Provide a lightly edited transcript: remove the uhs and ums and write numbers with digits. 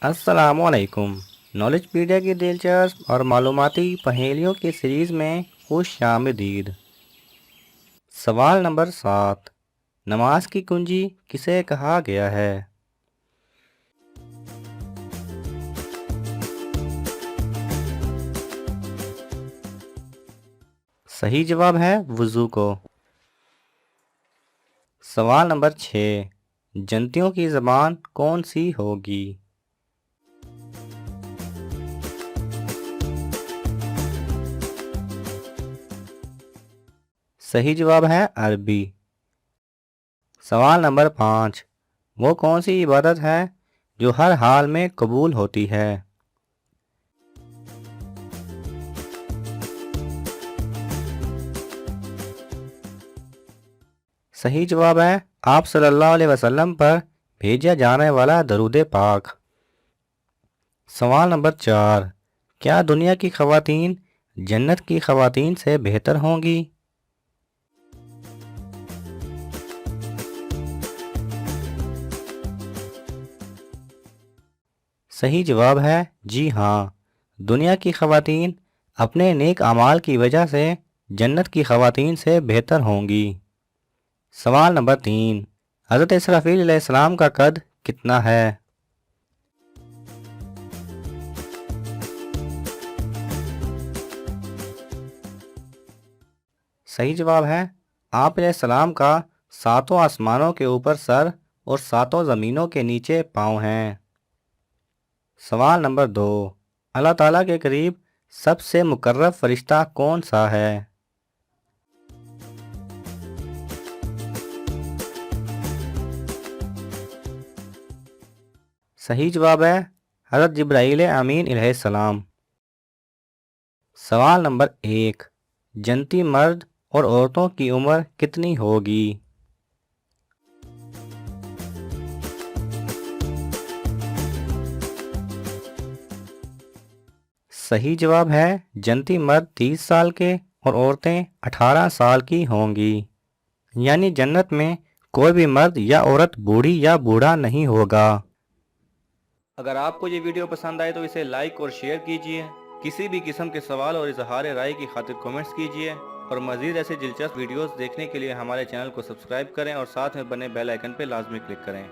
السلام علیکم۔ Knowledge pedia کی دلچسپ اور معلوماتی پہیلیوں کی سیریز میں خوش آمدید۔ سوال نمبر 7، نماز کی کنجی کسے کہا گیا ہے؟ صحیح جواب ہے وضو کو۔ سوال نمبر 6، جنتیوں کی زبان کون سی ہوگی؟ صحیح جواب ہے عربی۔ سوال نمبر 5، وہ کون سی عبادت ہے جو ہر حال میں قبول ہوتی ہے؟ صحیح جواب ہے آپ صلی اللہ علیہ وسلم پر بھیجا جانے والا درود پاک۔ سوال نمبر 4، کیا دنیا کی خواتین جنت کی خواتین سے بہتر ہوں گی؟ صحیح جواب ہے جی ہاں، دنیا کی خواتین اپنے نیک اعمال کی وجہ سے جنت کی خواتین سے بہتر ہوں گی۔ سوال نمبر 3، حضرت اسرافیل علیہ السلام کا قد کتنا ہے؟ صحیح جواب ہے آپ علیہ السلام کا 7 آسمانوں کے اوپر سر اور 7 زمینوں کے نیچے پاؤں ہیں۔ سوال نمبر 2، اللہ تعالیٰ کے قریب سب سے مقرب فرشتہ کون سا ہے؟ صحیح جواب ہے حضرت جبرائیل امین علیہ السلام۔ سوال نمبر 1، جنتی مرد اور عورتوں کی عمر کتنی ہوگی؟ صحیح جواب ہے جنتی مرد 30 سال کے اور عورتیں 18 سال کی ہوں گی، یعنی جنت میں کوئی بھی مرد یا عورت بوڑھی یا بوڑھا نہیں ہوگا۔ اگر آپ کو یہ ویڈیو پسند آئے تو اسے لائک اور شیئر کیجئے، کسی بھی قسم کے سوال اور اظہار رائے کی خاطر کومنٹس کیجئے، اور مزید ایسے دلچسپ ویڈیوز دیکھنے کے لیے ہمارے چینل کو سبسکرائب کریں اور ساتھ میں بنے بیل آئیکن پہ لازمی کلک کریں۔